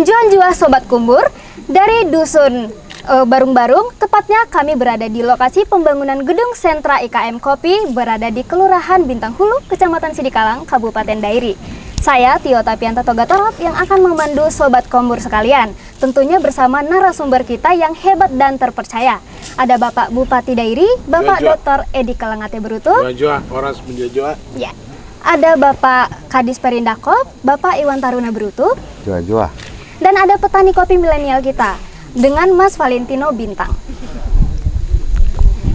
Juan-juan Sobat Kumbur, dari Dusun Barung-Barung, tepatnya kami berada di lokasi pembangunan gedung sentra IKM Kopi berada di Kelurahan Bintang Hulu, Kecamatan Sidikalang, Kabupaten Dairi. Saya Tio Tapianta Togatorop yang akan memandu Sobat Kumbur sekalian, tentunya bersama narasumber kita yang hebat dan terpercaya. Ada Bapak Bupati Dairi, Bapak Dr. Edi Kalangate Berutu. Ya. Ada Bapak Kadis Perindakop, Bapak Iwan Taruna Berutu. Dan ada petani kopi milenial kita dengan Mas Valentino Bintang.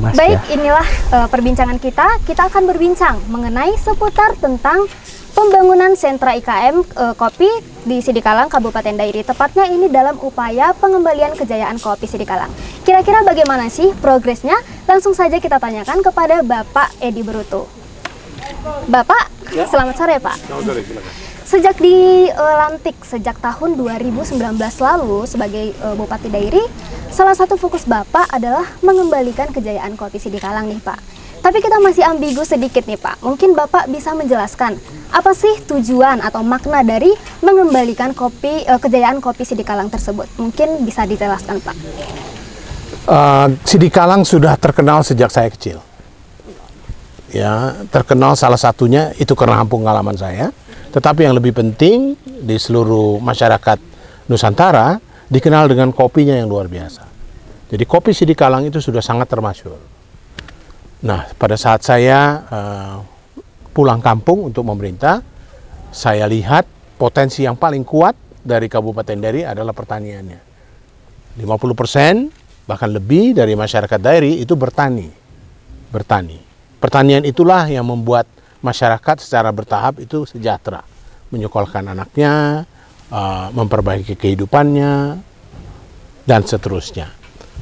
Baik, inilah perbincangan kita. Kita akan berbincang mengenai seputar tentang pembangunan sentra IKM kopi di Sidikalang, Kabupaten Dairi. Tepatnya ini dalam upaya pengembalian kejayaan kopi Sidikalang. Kira-kira bagaimana sih progresnya? Langsung saja kita tanyakan kepada Bapak Edi Berutu. Bapak, selamat sore Pak. Selamat sore, silakan. Sejak dilantik sejak tahun 2019 lalu sebagai Bupati Dairi, salah satu fokus Bapak adalah mengembalikan kejayaan kopi Sidikalang nih Pak. Tapi kita masih ambigu sedikit nih Pak. Mungkin Bapak bisa menjelaskan apa sih tujuan atau makna dari mengembalikan kejayaan kopi Sidikalang tersebut? Mungkin bisa dijelaskan Pak. Sidikalang sudah terkenal sejak saya kecil. Ya, terkenal salah satunya itu karena kampung halaman saya. Tetapi yang lebih penting di seluruh masyarakat Nusantara dikenal dengan kopinya yang luar biasa. Jadi kopi Sidikalang itu sudah sangat termasyhur. Nah, pada saat saya pulang kampung untuk memerintah, saya lihat potensi yang paling kuat dari Kabupaten Dairi adalah pertaniannya. 50% bahkan lebih dari masyarakat Dairi itu bertani. Pertanian itulah yang membuat masyarakat secara bertahap itu sejahtera, menyekolahkan anaknya, memperbaiki kehidupannya, dan seterusnya.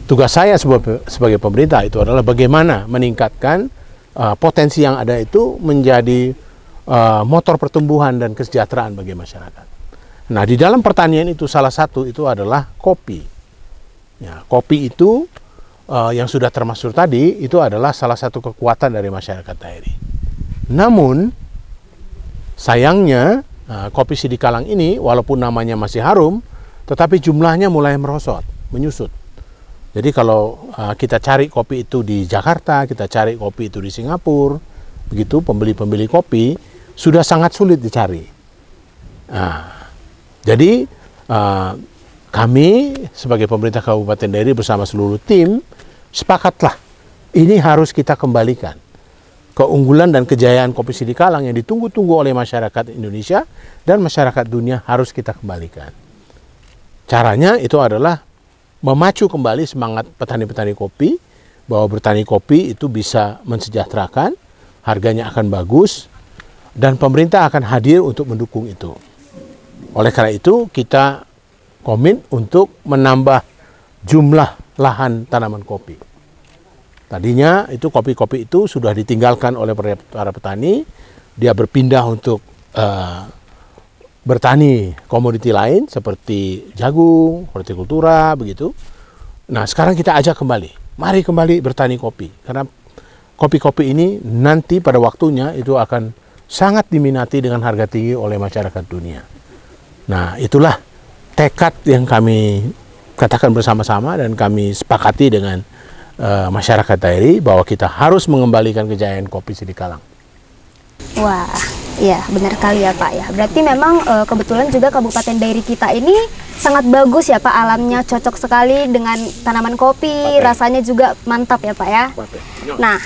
Tugas saya sebagai pemerintah itu adalah bagaimana meningkatkan potensi yang ada itu menjadi motor pertumbuhan dan kesejahteraan bagi masyarakat. Nah, di dalam pertanian itu salah satu itu adalah kopi. Ya, kopi itu yang sudah termasyhur tadi itu adalah salah satu kekuatan dari masyarakat Dairi. Namun sayangnya kopi Sidikalang ini walaupun namanya masih harum, tetapi jumlahnya mulai merosot, menyusut. Jadi kalau kita cari kopi itu di Jakarta, kita cari kopi itu di Singapura, begitu pembeli-pembeli kopi sudah sangat sulit dicari. Jadi kami sebagai pemerintah Kabupaten Dairi bersama seluruh tim sepakatlah ini harus kita kembalikan. Keunggulan dan kejayaan kopi Sidikalang yang ditunggu-tunggu oleh masyarakat Indonesia dan masyarakat dunia harus kita kembalikan. Caranya itu adalah memacu kembali semangat petani-petani kopi, bahwa bertani kopi itu bisa mensejahterakan, harganya akan bagus, dan pemerintah akan hadir untuk mendukung itu. Oleh karena itu kita komit untuk menambah jumlah lahan tanaman kopi. Tadinya itu kopi-kopi itu sudah ditinggalkan oleh para petani, dia berpindah untuk bertani komoditi lain seperti jagung, hortikultura, begitu. Nah, sekarang kita ajak kembali, mari kembali bertani kopi, karena kopi-kopi ini nanti pada waktunya itu akan sangat diminati dengan harga tinggi oleh masyarakat dunia. Nah, itulah tekad yang kami katakan bersama-sama dan kami sepakati dengan masyarakat Dairi bahwa kita harus mengembalikan kejayaan kopi Sidikalang. Wah, iya benar kali ya Pak ya. Berarti memang kebetulan juga Kabupaten Dairi kita ini sangat bagus ya Pak, alamnya cocok sekali dengan tanaman kopi, rasanya juga mantap ya Pak ya. Nah,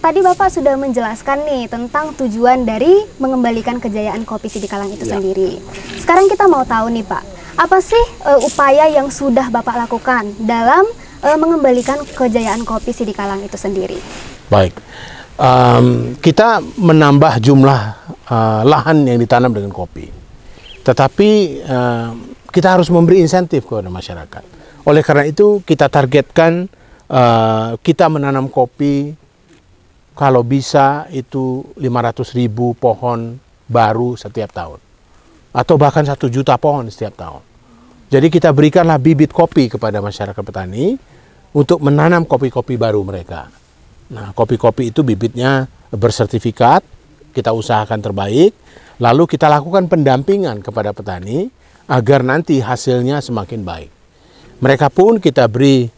tadi Bapak sudah menjelaskan nih tentang tujuan dari mengembalikan kejayaan kopi Sidikalang itu sendiri. Sekarang kita mau tahu nih Pak, apa sih upaya yang sudah Bapak lakukan dalam mengembalikan kejayaan kopi Sidikalang itu sendiri? Baik, kita menambah jumlah lahan yang ditanam dengan kopi. Tetapi kita harus memberi insentif kepada masyarakat. Oleh karena itu kita targetkan kita menanam kopi kalau bisa itu 500.000 pohon baru setiap tahun. Atau bahkan 1 juta pohon setiap tahun. Jadi kita berikanlah bibit kopi kepada masyarakat petani untuk menanam kopi-kopi baru mereka. Nah, kopi-kopi itu bibitnya bersertifikat, kita usahakan terbaik, lalu kita lakukan pendampingan kepada petani agar nanti hasilnya semakin baik. Mereka pun kita beri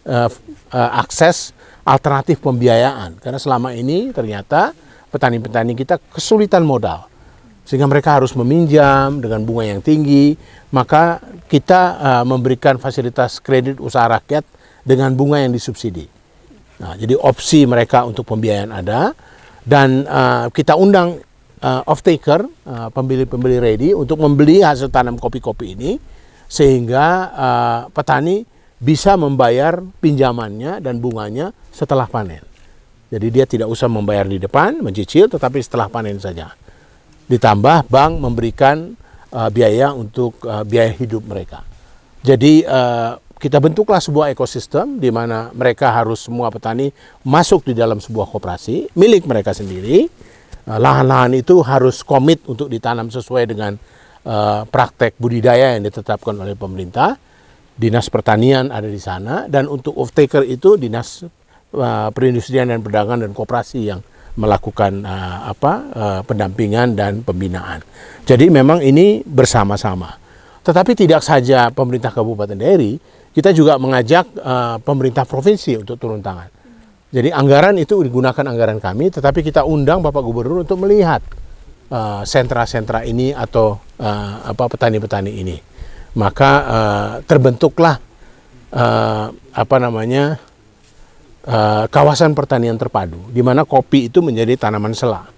akses alternatif pembiayaan, karena selama ini ternyata petani-petani kita kesulitan modal, sehingga mereka harus meminjam dengan bunga yang tinggi. Maka kita memberikan fasilitas kredit usaha rakyat dengan bunga yang disubsidi. Nah, jadi opsi mereka untuk pembiayaan ada, dan kita undang off-taker, pembeli-pembeli ready untuk membeli hasil tanam kopi-kopi ini, sehingga petani bisa membayar pinjamannya dan bunganya setelah panen. Jadi dia tidak usah membayar di depan, mencicil, tetapi setelah panen saja. Ditambah bank memberikan biaya untuk biaya hidup mereka. Jadi kita bentuklah sebuah ekosistem di mana mereka harus, semua petani masuk di dalam sebuah koperasi milik mereka sendiri. Lahan-lahan itu harus komit untuk ditanam sesuai dengan praktek budidaya yang ditetapkan oleh pemerintah. Dinas Pertanian ada di sana, dan untuk off-taker itu Dinas Perindustrian dan Perdagangan dan Koperasi yang melakukan pendampingan dan pembinaan. Jadi memang ini bersama-sama. Tetapi tidak saja pemerintah Kabupaten Dairi, kita juga mengajak pemerintah provinsi untuk turun tangan. Jadi anggaran itu digunakan anggaran kami, tetapi kita undang Bapak Gubernur untuk melihat sentra-sentra ini atau petani-petani ini. Maka terbentuklah kawasan pertanian terpadu, di mana kopi itu menjadi tanaman sela.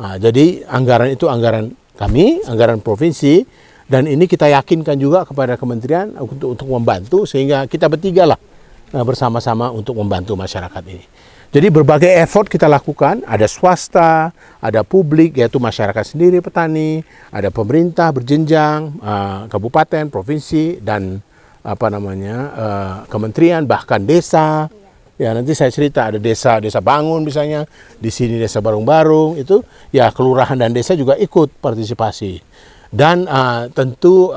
Nah, jadi anggaran itu anggaran kami, anggaran provinsi, dan ini kita yakinkan juga kepada kementerian untuk membantu, sehingga kita bertiga lah bersama-sama untuk membantu masyarakat ini. Jadi berbagai effort kita lakukan, ada swasta, ada publik, yaitu masyarakat sendiri, petani, ada pemerintah berjenjang, kabupaten, provinsi, dan kementerian, bahkan desa. Ya, nanti saya cerita, ada desa bangun misalnya, di sini desa Barung-Barung, itu ya kelurahan dan desa juga ikut partisipasi. Dan tentu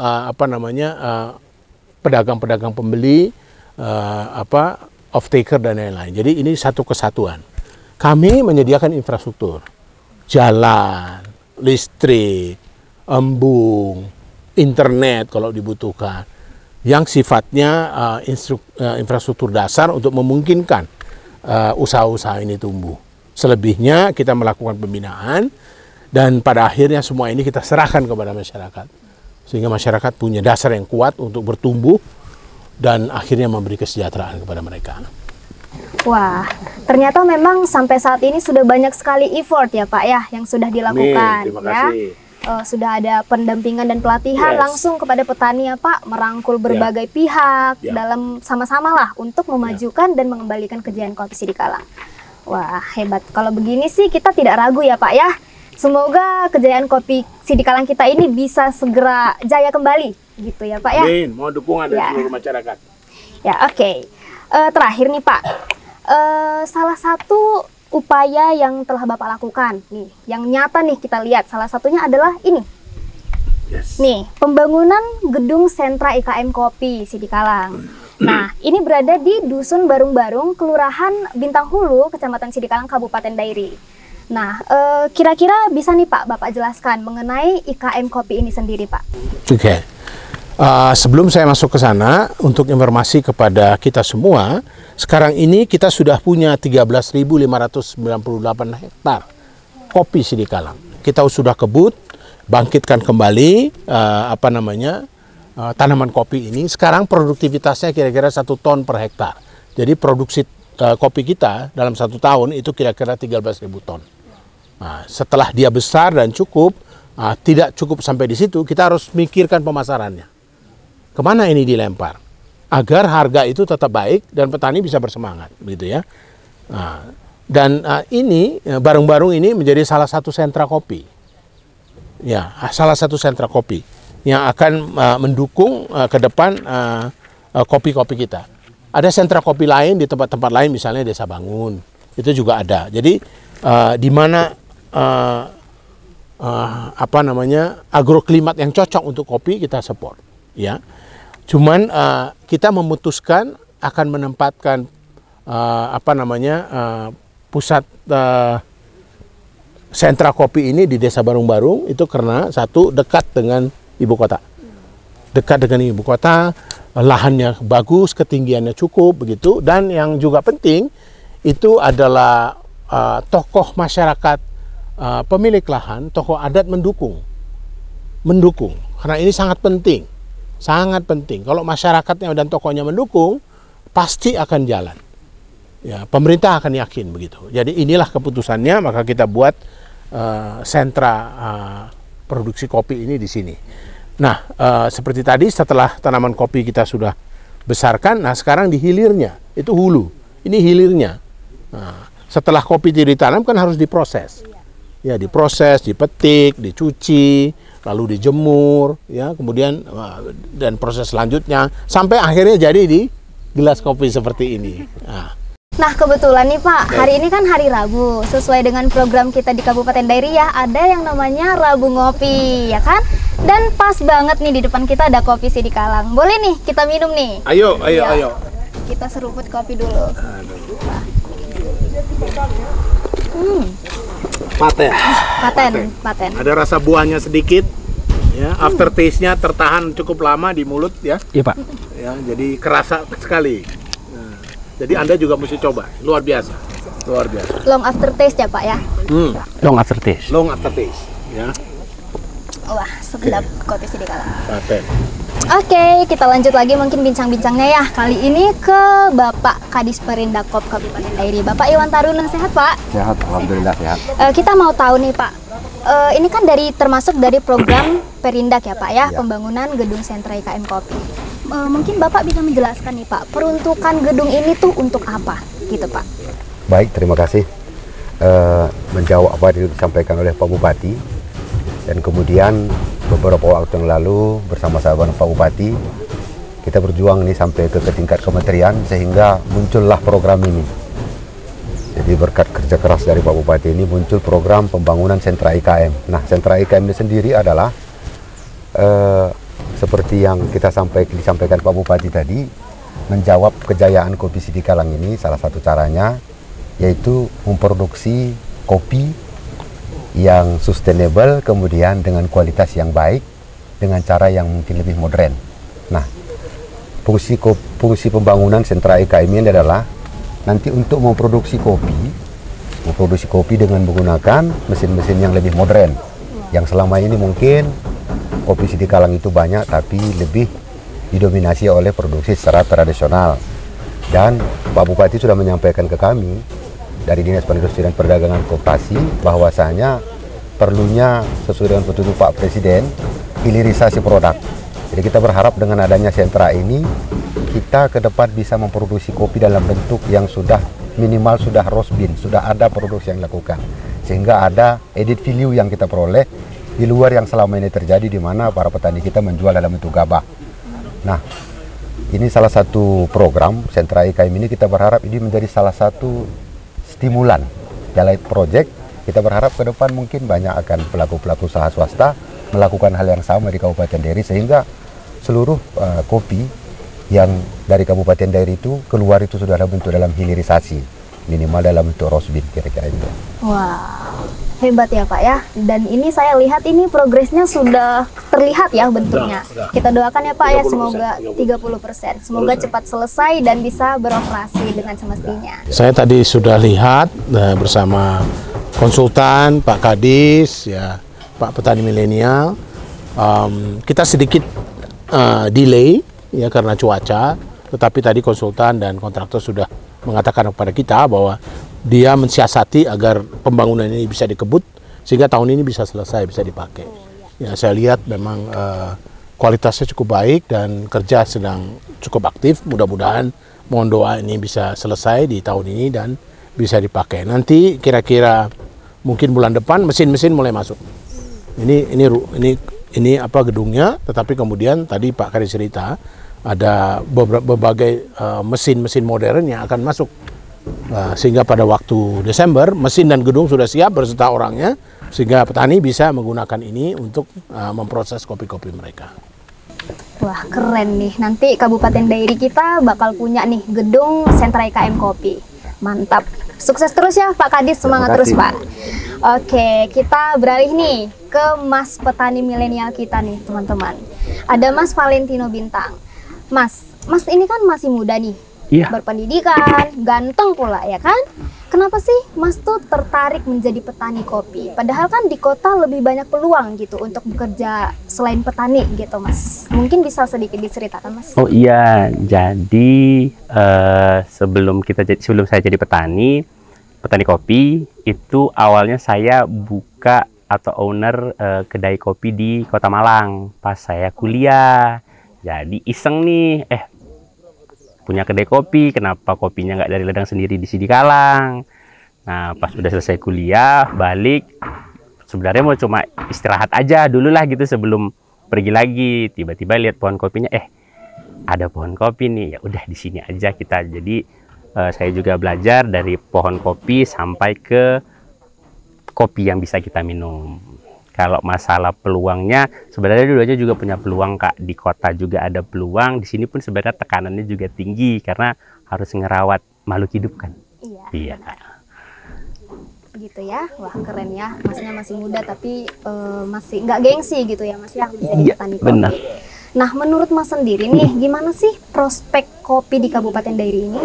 pedagang-pedagang pembeli, off-taker dan lain-lain. Jadi ini satu kesatuan. Kami menyediakan infrastruktur, jalan, listrik, embung, internet kalau dibutuhkan, yang sifatnya infrastruktur dasar untuk memungkinkan usaha-usaha ini tumbuh. Selebihnya kita melakukan pembinaan, dan pada akhirnya semua ini kita serahkan kepada masyarakat, sehingga masyarakat punya dasar yang kuat untuk bertumbuh dan akhirnya memberi kesejahteraan kepada mereka. Wah, ternyata memang sampai saat ini sudah banyak sekali effort ya Pak ya yang sudah dilakukan. Terima kasih. Sudah ada pendampingan dan pelatihan langsung kepada petani ya Pak, merangkul berbagai pihak dalam sama-sama lah untuk memajukan dan mengembalikan kejayaan kopi Sidikalang. Wah, hebat. Kalau begini sih kita tidak ragu ya Pak ya. Semoga kejayaan kopi Sidikalang kita ini bisa segera jaya kembali. Gitu ya Pak ya. Amin, mau dukungan dari seluruh masyarakat. Ya, oke. Terakhir nih Pak, salah satu upaya yang telah Bapak lakukan nih, yang nyata nih kita lihat, salah satunya adalah ini. Nih, pembangunan gedung sentra IKM Kopi Sidikalang. Nah, ini berada di Dusun Barung-Barung, Kelurahan Bintang Hulu, Kecamatan Sidikalang, Kabupaten Dairi. Nah, kira-kira bisa nih Pak, Bapak jelaskan mengenai IKM Kopi ini sendiri Pak. Oke. Sebelum saya masuk ke sana, untuk informasi kepada kita semua, sekarang ini kita sudah punya 13.598 hektar kopi Sidikalang. Kita sudah kebut, bangkitkan kembali tanaman kopi ini. Sekarang produktivitasnya kira-kira 1 ton per hektar. Jadi produksi kopi kita dalam 1 tahun itu kira-kira 13.000 ton. Nah, setelah dia besar dan cukup, tidak cukup sampai di situ, kita harus mikirkan pemasarannya. Kemana ini dilempar agar harga itu tetap baik dan petani bisa bersemangat, begitu ya. Dan ini Barung-Barung ini menjadi salah satu sentra kopi, ya, salah satu sentra kopi yang akan mendukung ke depan kopi-kopi kita. Ada sentra kopi lain di tempat-tempat lain, misalnya Desa Bangun, itu juga ada. Jadi di mana agroklimat yang cocok untuk kopi kita support, ya. Cuman kita memutuskan akan menempatkan pusat sentra kopi ini di Desa Barung-Barung itu karena satu, dekat dengan ibu kota. dekat dengan ibu kota, lahannya bagus, ketinggiannya cukup begitu, dan yang juga penting itu adalah tokoh masyarakat, pemilik lahan, tokoh adat mendukung, karena ini sangat penting, sangat penting. Kalau masyarakatnya dan tokohnya mendukung, pasti akan jalan. Ya, pemerintah akan yakin begitu. Jadi inilah keputusannya, maka kita buat sentra produksi kopi ini di sini. Nah, seperti tadi setelah tanaman kopi kita sudah besarkan, nah sekarang di hilirnya, itu hulu, ini hilirnya. Nah, setelah kopi itu ditanam kan harus diproses. Ya, diproses, dipetik, dicuci, lalu dijemur, ya, kemudian dan proses selanjutnya sampai akhirnya jadi di gelas kopi seperti ini. Nah kebetulan nih Pak, hari ini kan hari Rabu, sesuai dengan program kita di Kabupaten Dairi ya, ada yang namanya Rabu Ngopi, ya kan? Dan pas banget nih di depan kita ada kopi Sidikalang. Boleh nih kita minum nih? Ayo. Kita seruput kopi dulu. Paten. Ada rasa buahnya sedikit, ya. After taste-nya tertahan cukup lama di mulut, ya. Iya Pak. Ya, jadi kerasa sekali. Nah, jadi Anda juga mesti coba, luar biasa. Long after taste ya Pak ya? Long after taste. Long after taste, ya. Wah, sedap kopi Sidikalang. Paten. Oke, kita lanjut lagi mungkin bincang-bincangnya ya. Kali ini ke Bapak Kadis Perindakop Kabupaten Dairi. Bapak Iwan Taruna, sehat Pak? Sehat, alhamdulillah sehat. Kita mau tahu nih Pak, ini kan termasuk dari program Perindak ya Pak ya, pembangunan gedung sentra IKM Kopi. Mungkin Bapak bisa menjelaskan nih Pak, peruntukan gedung ini tuh untuk apa gitu Pak? Baik, terima kasih. Menjawab apa yang disampaikan oleh Pak Bupati, dan kemudian beberapa waktu yang lalu bersama sahabat Pak Bupati kita berjuang ini sampai ke tingkat kementerian sehingga muncullah program ini. Jadi berkat kerja keras dari Pak Bupati ini muncul program pembangunan sentra IKM. Nah, sentra IKM ini sendiri adalah seperti yang disampaikan Pak Bupati tadi, menjawab kejayaan kopi Sidikalang ini. Salah satu caranya yaitu memproduksi kopi yang sustainable, kemudian dengan kualitas yang baik, dengan cara yang mungkin lebih modern. Nah, fungsi pembangunan sentra IKM ini adalah nanti untuk memproduksi kopi dengan menggunakan mesin-mesin yang lebih modern. Yang selama ini mungkin kopi Sidikalang itu banyak, tapi lebih didominasi oleh produksi secara tradisional. Dan Pak Bupati sudah menyampaikan ke kami dari Dinas Perindustrian dan Perdagangan Koperasi bahwasanya perlunya sesuai dengan petunjuk Pak Presiden hilirisasi produk. Jadi kita berharap dengan adanya sentra ini kita ke depan bisa memproduksi kopi dalam bentuk yang sudah minimal sudah roast bean, sudah ada produksi yang dilakukan, sehingga ada added value yang kita peroleh di luar yang selama ini terjadi, di mana para petani kita menjual dalam bentuk gabah. Nah, ini salah satu program sentra IKM ini, kita berharap ini menjadi salah satu stimulan pilot project. Kita berharap ke depan mungkin banyak akan pelaku-pelaku usaha swasta melakukan hal yang sama di Kabupaten Dairi, sehingga seluruh kopi yang dari Kabupaten Dairi itu keluar itu sudah ada bentuk dalam hilirisasi, minimal dalam bentuk roast bean, kira-kira itu. Wah, hebat ya Pak ya. Dan ini saya lihat ini progresnya sudah terlihat ya bentuknya. Kita doakan ya Pak ya, semoga 30%. Semoga cepat selesai dan bisa beroperasi dengan semestinya. Saya tadi sudah lihat bersama konsultan Pak Kadis, ya, Pak Petani Milenial. Kita sedikit delay ya karena cuaca, tetapi tadi konsultan dan kontraktor sudah mengatakan kepada kita bahwa dia mensiasati agar pembangunan ini bisa dikebut sehingga tahun ini bisa selesai, bisa dipakai. Ya, saya lihat memang kualitasnya cukup baik dan kerja sedang cukup aktif. Mudah-mudahan, mohon doa ini bisa selesai di tahun ini dan bisa dipakai. Nanti kira-kira mungkin bulan depan mesin-mesin mulai masuk. Ini apa gedungnya, tetapi kemudian tadi Pak Kadis cerita ada berbagai mesin-mesin modern yang akan masuk. Sehingga pada waktu Desember mesin dan gedung sudah siap berserta orangnya, sehingga petani bisa menggunakan ini untuk memproses kopi-kopi mereka. Wah, keren nih. Nanti Kabupaten Dairi kita bakal punya nih gedung sentra IKM Kopi. Mantap. Sukses terus ya Pak Kadis, semangat terus Pak. Oke, kita beralih nih ke Mas petani milenial kita nih, teman-teman. Ada Mas Valentino Bintang. Mas ini kan masih muda nih. Iya. Berpendidikan, ganteng pula ya kan? Kenapa sih Mas tuh tertarik menjadi petani kopi? Padahal kan di kota lebih banyak peluang gitu untuk bekerja selain petani gitu, Mas. Mungkin bisa sedikit diceritakan, Mas? Oh iya, jadi sebelum saya jadi petani kopi, itu awalnya saya buka atau owner kedai kopi di Kota Malang pas saya kuliah. Jadi iseng nih, punya kedai kopi, kenapa kopinya nggak dari ladang sendiri di Sidikalang? Nah, pas udah selesai kuliah, balik, sebenarnya mau cuma istirahat aja dulu lah gitu sebelum pergi lagi. Tiba-tiba lihat pohon kopinya, ada pohon kopi nih, ya udah di sini aja kita. Jadi saya juga belajar dari pohon kopi sampai ke kopi yang bisa kita minum. Kalau masalah peluangnya, sebenarnya dulu-duanya juga punya peluang, Kak. Di kota juga ada peluang, di sini pun sebenarnya tekanannya juga tinggi karena harus ngerawat makhluk hidup kan. Iya. Gitu ya, wah keren ya. Masnya masih muda tapi masih nggak gengsi gitu ya, Mas ya, menjadi petani kopi. Benar. Nah, menurut Mas sendiri nih, gimana sih prospek kopi di Kabupaten Dairi ini?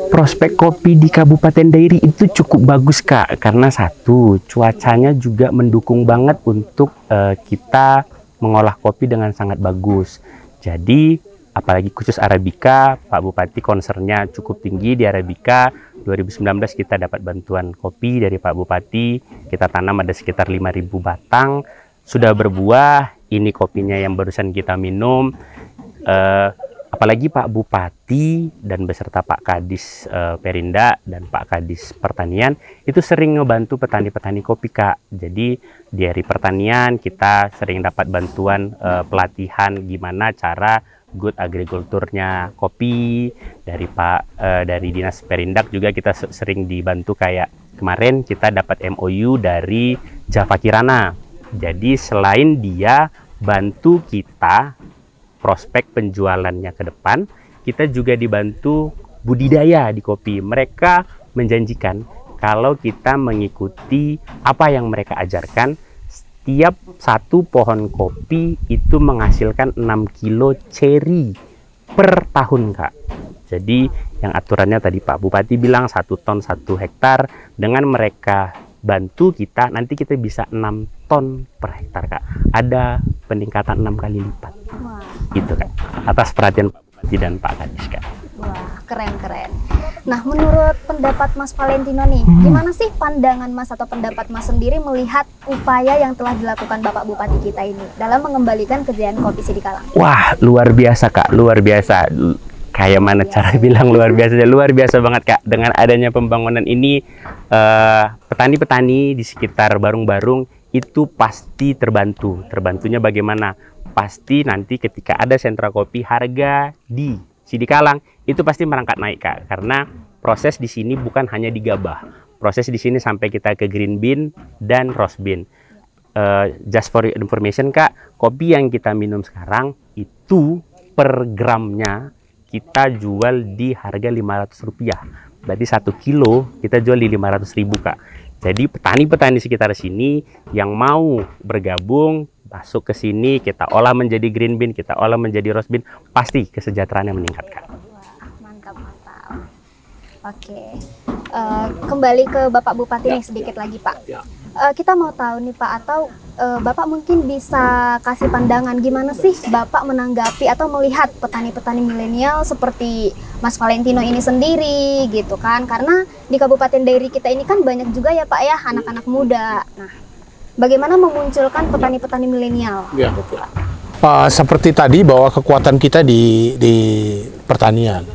Prospek kopi di Kabupaten Dairi itu cukup bagus, Kak, karena satu, cuacanya juga mendukung banget untuk kita mengolah kopi dengan sangat bagus. Jadi, apalagi khusus Arabica, Pak Bupati concernnya cukup tinggi di Arabica. 2019 kita dapat bantuan kopi dari Pak Bupati, kita tanam ada sekitar 5.000 batang, sudah berbuah. Ini kopinya yang barusan kita minum. Apalagi Pak Bupati dan beserta Pak Kadis Perindak dan Pak Kadis Pertanian itu sering ngebantu petani-petani kopi, Kak. Jadi dari pertanian kita sering dapat bantuan pelatihan gimana cara good agrikulturnya kopi. Dari Dinas Perindak juga kita sering dibantu, kayak kemarin kita dapat MOU dari Java Kirana. Jadi selain dia bantu kita prospek penjualannya ke depan, kita juga dibantu budidaya di kopi. Mereka menjanjikan kalau kita mengikuti apa yang mereka ajarkan, setiap satu pohon kopi itu menghasilkan 6 kilo ceri per tahun, Kak. Jadi yang aturannya tadi Pak Bupati bilang 1 ton 1 hektar, dengan mereka bantu kita, nanti kita bisa 6 ton per hektar, Kak. Ada peningkatan 6 kali lipat. Wah. Gitu, Kak. Atas perhatian Pak Bupati dan Pak Kadis, Kak. Wah, keren-keren. Nah, menurut pendapat Mas Valentino nih, gimana sih pandangan Mas atau pendapat Mas sendiri melihat upaya yang telah dilakukan Bapak Bupati kita ini dalam mengembalikan kejayaan kopi Sidikalang? Wah, luar biasa, Kak. Luar biasa. Kayak mana cara bilang luar biasa? Luar biasa banget, Kak. Dengan adanya pembangunan ini, petani-petani di sekitar Barung-Barung itu pasti terbantu. Terbantunya bagaimana? Pasti nanti ketika ada sentra kopi, harga di Sidikalang itu pasti merangkak naik, Kak. Karena proses di sini bukan hanya digabah. Proses di sini sampai kita ke green bean dan roast bean. Just for your information, Kak, kopi yang kita minum sekarang itu per gramnya kita jual di harga Rp500. Berarti 1 kilo kita jual di 500.000, Kak. Jadi petani-petani sekitar sini yang mau bergabung, masuk ke sini, kita olah menjadi green bean, kita olah menjadi roast bean, pasti kesejahteraannya meningkat, Kak. Wah, mantap. Oke, kembali ke Bapak Bupati nih sedikit lagi, Pak. Kita mau tahu nih, Pak, atau Bapak mungkin bisa kasih pandangan gimana sih Bapak menanggapi atau melihat petani-petani milenial seperti Mas Valentino ini sendiri gitu kan, karena di Kabupaten Dairi kita ini kan banyak juga ya, Pak ya, anak-anak muda. Nah, bagaimana memunculkan petani-petani milenial gitu, Pak? Seperti tadi bahwa kekuatan kita di pertanian,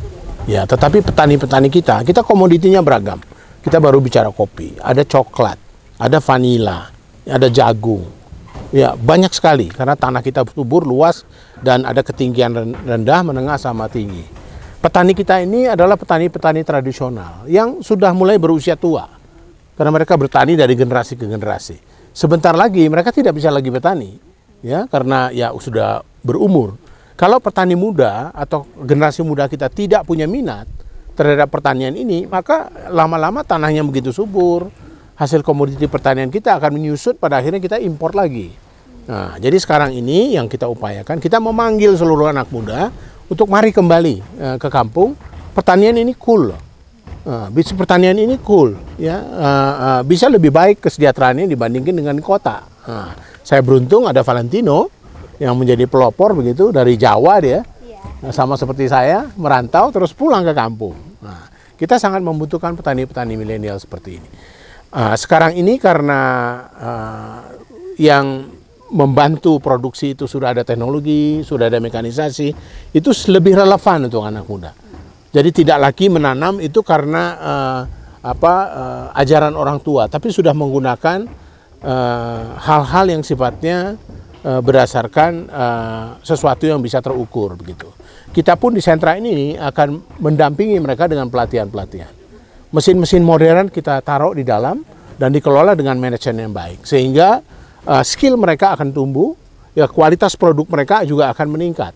ya. Tetapi petani-petani kita komoditinya beragam. Kita baru bicara kopi, ada coklat, ada vanila, ada jagung, ya banyak sekali karena tanah kita subur, luas, dan ada ketinggian rendah, menengah, sama tinggi. Petani kita ini adalah petani-petani tradisional yang sudah mulai berusia tua karena mereka bertani dari generasi ke generasi. Sebentar lagi mereka tidak bisa lagi bertani, ya, karena ya sudah berumur. Kalau petani muda atau generasi muda kita tidak punya minat terhadap pertanian ini, maka lama-lama tanahnya begitu subur, hasil komoditi pertanian kita akan menyusut, pada akhirnya kita impor lagi. Nah, jadi sekarang ini yang kita upayakan, kita memanggil seluruh anak muda untuk mari kembali ke kampung. Pertanian ini cool loh. Bisnis pertanian ini cool, ya, bisa lebih baik kesejahteraannya dibandingkan dengan kota. Saya beruntung ada Valentino yang menjadi pelopor begitu dari Jawa dia, sama seperti saya merantau terus pulang ke kampung. Nah, kita sangat membutuhkan petani-petani milenial seperti ini. Sekarang ini karena yang membantu produksi itu sudah ada teknologi, sudah ada mekanisasi, itu lebih relevan untuk anak muda. Jadi tidak lagi menanam itu karena ajaran orang tua, tapi sudah menggunakan hal-hal yang sifatnya berdasarkan sesuatu yang bisa terukur begitu. Kita pun di sentra ini akan mendampingi mereka dengan pelatihan-pelatihan. Mesin-mesin modern kita taruh di dalam dan dikelola dengan manajemen yang baik, sehingga skill mereka akan tumbuh, ya, kualitas produk mereka juga akan meningkat.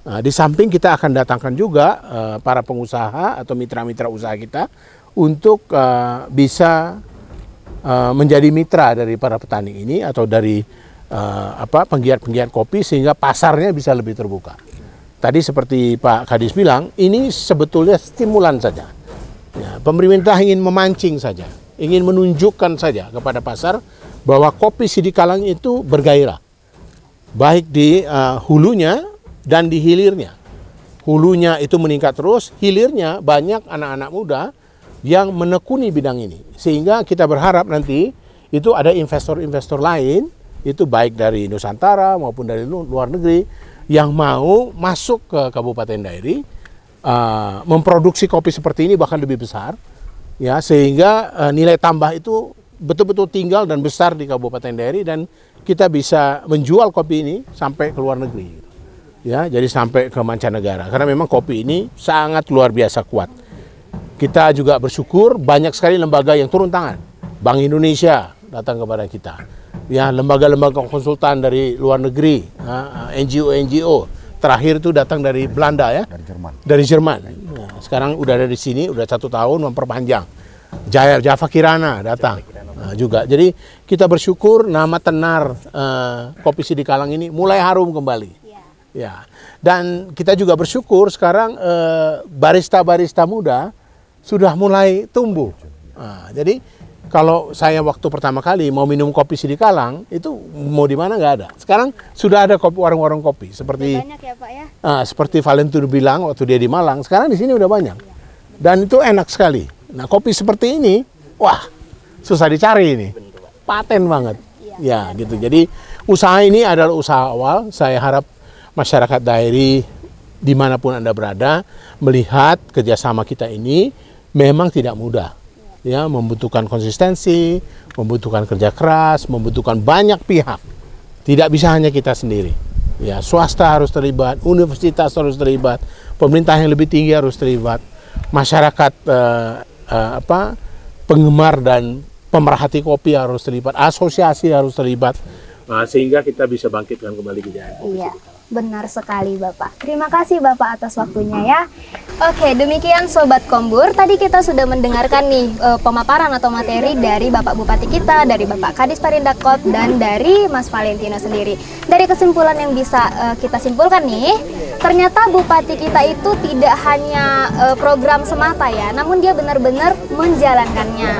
Di samping kita akan datangkan juga para pengusaha atau mitra-mitra usaha kita untuk bisa menjadi mitra dari para petani ini atau dari penggiat-penggiat kopi, sehingga pasarnya bisa lebih terbuka. Tadi seperti Pak Kadis bilang, ini sebetulnya stimulan saja. Ya, pemerintah ingin memancing saja, ingin menunjukkan saja kepada pasar bahwa kopi Sidikalang itu bergairah, baik di hulunya dan di hilirnya. Hulunya itu meningkat terus, hilirnya banyak anak-anak muda yang menekuni bidang ini. Sehingga kita berharap nanti itu ada investor-investor lain, itu baik dari Nusantara maupun dari luar negeri, yang mau masuk ke Kabupaten Dairi, memproduksi kopi seperti ini bahkan lebih besar, ya, sehingga nilai tambah itu betul-betul tinggal dan besar di Kabupaten Dairi, dan kita bisa menjual kopi ini sampai ke luar negeri. Ya, jadi sampai ke mancanegara, karena memang kopi ini sangat luar biasa kuat. Kita juga bersyukur banyak sekali lembaga yang turun tangan. Bank Indonesia datang kepada kita, ya, lembaga-lembaga konsultan dari luar negeri, NGO terakhir itu datang dari Belanda, ya, dari Jerman. Nah, sekarang udah ada di sini, udah 1 tahun memperpanjang. Java Kirana datang juga. Jadi kita bersyukur nama tenar kopi Sidikalang ini mulai harum kembali. Ya, dan kita juga bersyukur sekarang barista-barista muda sudah mulai tumbuh. Jadi kalau saya waktu pertama kali mau minum kopi Sidikalang itu mau di mana nggak ada. Sekarang sudah ada warung-warung kopi seperti banyak ya Pak ya. Seperti Valentino bilang waktu dia di Malang. Sekarang di sini udah banyak. Dan itu enak sekali. Nah, kopi seperti ini, wah, susah dicari ini. Paten banget. Ya, gitu. Jadi usaha ini adalah usaha awal. Saya harap masyarakat Dairi dimanapun Anda berada melihat kerjasama kita ini memang tidak mudah, ya, membutuhkan konsistensi, membutuhkan kerja keras, membutuhkan banyak pihak. Tidak bisa hanya kita sendiri, ya, swasta harus terlibat, universitas harus terlibat, pemerintah yang lebih tinggi harus terlibat, masyarakat penggemar dan pemerhati kopi harus terlibat, asosiasi harus terlibat, sehingga kita bisa bangkitkan kembali kejayaan kopi. Iya. Benar sekali Bapak. Terima kasih Bapak atas waktunya ya. Oke, demikian Sobat Kombur. Tadi kita sudah mendengarkan nih pemaparan atau materi dari Bapak Bupati kita, dari Bapak Kadis Parindakot, dan dari Mas Valentino sendiri. Dari kesimpulan yang bisa kita simpulkan nih, ternyata Bupati kita itu tidak hanya program semata ya, namun dia benar-benar menjalankannya.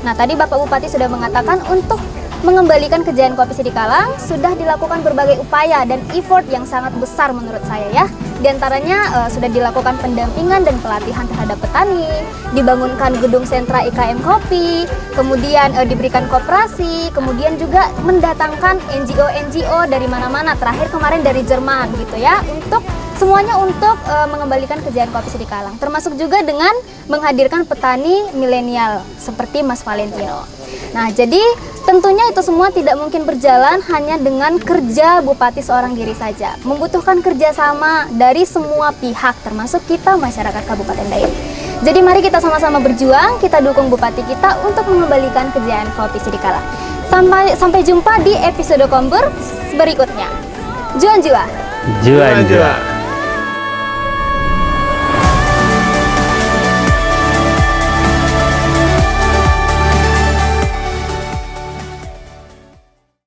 Nah, tadi Bapak Bupati sudah mengatakan untuk mengembalikan kejayaan kopi Sidikalang sudah dilakukan berbagai upaya dan effort yang sangat besar menurut saya ya. Di antaranya sudah dilakukan pendampingan dan pelatihan terhadap petani, dibangunkan gedung sentra IKM kopi, kemudian diberikan koperasi, kemudian juga mendatangkan NGO dari mana-mana, terakhir kemarin dari Jerman gitu ya, untuk semuanya untuk mengembalikan kejayaan kopi Sidikalang, termasuk juga dengan menghadirkan petani milenial seperti Mas Valentino. Nah, jadi tentunya itu semua tidak mungkin berjalan hanya dengan kerja bupati seorang diri saja. Membutuhkan kerjasama dari semua pihak, termasuk kita masyarakat Kabupaten Dairi. Jadi mari kita sama-sama berjuang, kita dukung bupati kita untuk mengembalikan kejayaan kopi Sidikalang. Sampai jumpa di episode Kombur berikutnya. Juan jua. Juan jua.